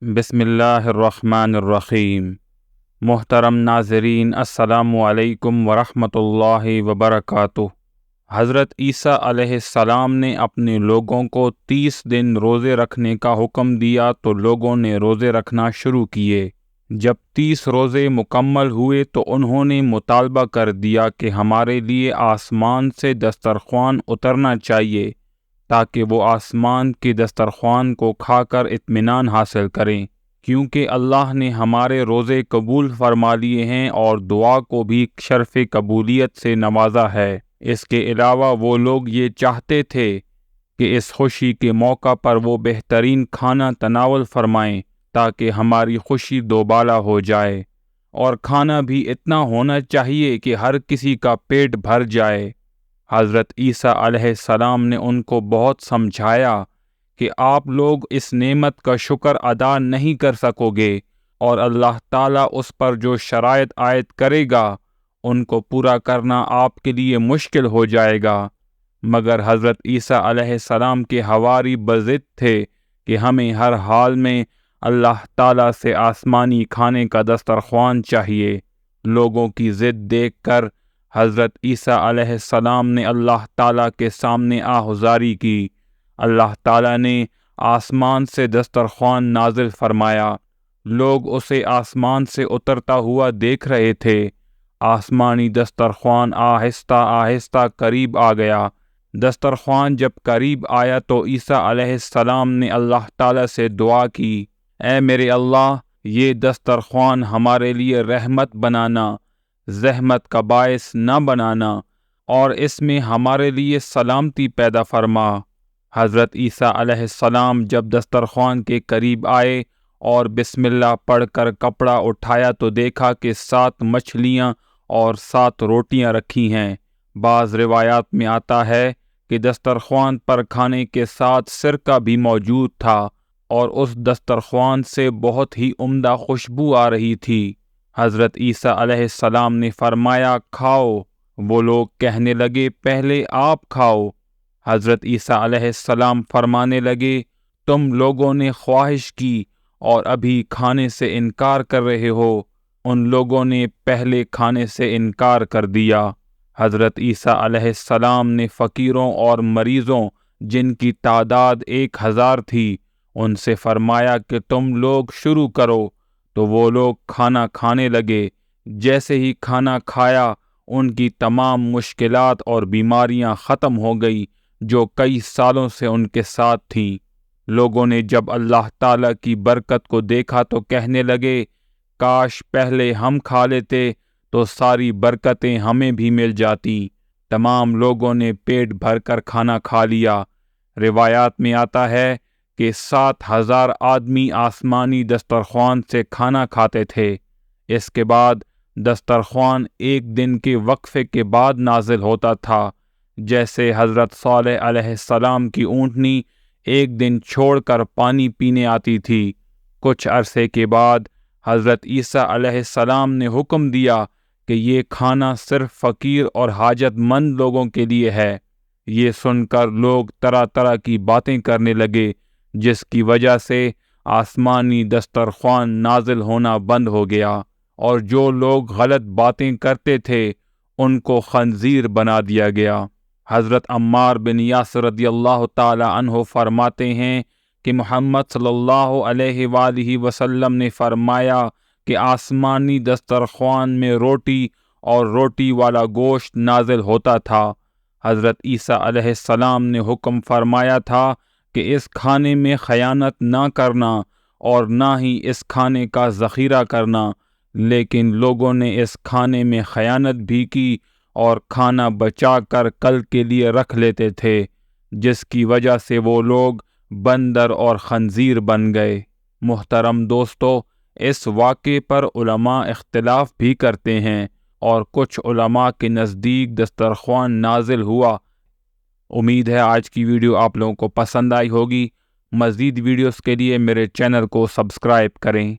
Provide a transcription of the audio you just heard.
بسم اللہ الرحمن الرحیم۔ محترم ناظرین، السلام علیکم ورحمۃ اللہ وبرکاتہ۔ حضرت عیسیٰ علیہ السلام نے اپنے لوگوں کو 30 دن روزے رکھنے کا حکم دیا تو لوگوں نے روزے رکھنا شروع کیے۔ جب 30 روزے مکمل ہوئے تو انہوں نے مطالبہ کر دیا کہ ہمارے لیے آسمان سے دسترخوان اترنا چاہیے تاکہ وہ آسمان کے دسترخوان کو کھا کر اطمینان حاصل کریں، کیونکہ اللہ نے ہمارے روزے قبول فرما لیے ہیں اور دعا کو بھی شرف قبولیت سے نوازا ہے۔ اس کے علاوہ وہ لوگ یہ چاہتے تھے کہ اس خوشی کے موقع پر وہ بہترین کھانا تناول فرمائیں تاکہ ہماری خوشی دوبالا ہو جائے، اور کھانا بھی اتنا ہونا چاہیے کہ ہر کسی کا پیٹ بھر جائے۔ حضرت عیسیٰ علیہ السلام نے ان کو بہت سمجھایا کہ آپ لوگ اس نعمت کا شکر ادا نہیں کر سکو گے، اور اللہ تعالیٰ اس پر جو شرائط عائد کرے گا ان کو پورا کرنا آپ کے لیے مشکل ہو جائے گا۔ مگر حضرت عیسیٰ علیہ السلام کے حواری بضد تھے کہ ہمیں ہر حال میں اللہ تعالیٰ سے آسمانی کھانے کا دسترخوان چاہیے۔ لوگوں کی ضد دیکھ کر حضرت عیسیٰ علیہ السلام نے اللہ تعالیٰ کے سامنے آہذاری کی۔ اللہ تعالیٰ نے آسمان سے دسترخوان نازل فرمایا۔ لوگ اسے آسمان سے اترتا ہوا دیکھ رہے تھے۔ آسمانی دسترخوان آہستہ آہستہ قریب آ گیا۔ دسترخوان جب قریب آیا تو عیسیٰ علیہ السلام نے اللہ تعالیٰ سے دعا کی، اے میرے اللہ، یہ دسترخوان ہمارے لیے رحمت بنانا، زحمت کا باعث نہ بنانا، اور اس میں ہمارے لیے سلامتی پیدا فرما۔ حضرت عیسیٰ علیہ السلام جب دسترخوان کے قریب آئے اور بسم اللہ پڑھ کر کپڑا اٹھایا تو دیکھا کہ 7 مچھلیاں اور 7 روٹیاں رکھی ہیں۔ بعض روایات میں آتا ہے کہ دسترخوان پر کھانے کے ساتھ سرکہ بھی موجود تھا، اور اس دسترخوان سے بہت ہی عمدہ خوشبو آ رہی تھی۔ حضرت عیسیٰ علیہ السلام نے فرمایا، کھاؤ۔ وہ لوگ کہنے لگے، پہلے آپ کھاؤ۔ حضرت عیسیٰ علیہ السلام فرمانے لگے، تم لوگوں نے خواہش کی اور ابھی کھانے سے انکار کر رہے ہو۔ ان لوگوں نے پہلے کھانے سے انکار کر دیا۔ حضرت عیسیٰ علیہ السلام نے فقیروں اور مریضوں، جن کی تعداد 1000 تھی، ان سے فرمایا کہ تم لوگ شروع کرو، تو وہ لوگ کھانا کھانے لگے۔ جیسے ہی کھانا کھایا، ان کی تمام مشکلات اور بیماریاں ختم ہو گئی جو کئی سالوں سے ان کے ساتھ تھیں۔ لوگوں نے جب اللہ تعالیٰ کی برکت کو دیکھا تو کہنے لگے، کاش پہلے ہم کھا لیتے تو ساری برکتیں ہمیں بھی مل جاتی۔ تمام لوگوں نے پیٹ بھر کر کھانا کھا لیا۔ روایات میں آتا ہے کہ 7000 آدمی آسمانی دسترخوان سے کھانا کھاتے تھے۔ اس کے بعد دسترخوان 1 دن کے وقفے کے بعد نازل ہوتا تھا، جیسے حضرت صالح علیہ السلام کی اونٹنی 1 دن چھوڑ کر پانی پینے آتی تھی۔ کچھ عرصے کے بعد حضرت عیسیٰ علیہ السلام نے حکم دیا کہ یہ کھانا صرف فقیر اور حاجت مند لوگوں کے لیے ہے۔ یہ سن کر لوگ طرح طرح کی باتیں کرنے لگے، جس کی وجہ سے آسمانی دسترخوان نازل ہونا بند ہو گیا، اور جو لوگ غلط باتیں کرتے تھے ان کو خنزیر بنا دیا گیا۔ حضرت عمار بن یاسر رضی اللہ تعالی عنہ فرماتے ہیں کہ محمد صلی اللہ علیہ وآلہ وسلم نے فرمایا کہ آسمانی دسترخوان میں روٹی اور روٹی والا گوشت نازل ہوتا تھا۔ حضرت عیسیٰ علیہ السلام نے حکم فرمایا تھا کہ اس کھانے میں خیانت نہ کرنا اور نہ ہی اس کھانے کا ذخیرہ کرنا، لیکن لوگوں نے اس کھانے میں خیانت بھی کی اور کھانا بچا کر کل کے لیے رکھ لیتے تھے، جس کی وجہ سے وہ لوگ بندر اور خنزیر بن گئے۔ محترم دوستو، اس واقعے پر علماء اختلاف بھی کرتے ہیں، اور کچھ علماء کے نزدیک دسترخوان نازل ہوا۔ امید ہے آج کی ویڈیو آپ لوگوں کو پسند آئی ہوگی۔ مزید ویڈیوز کے لیے میرے چینل کو سبسکرائب کریں۔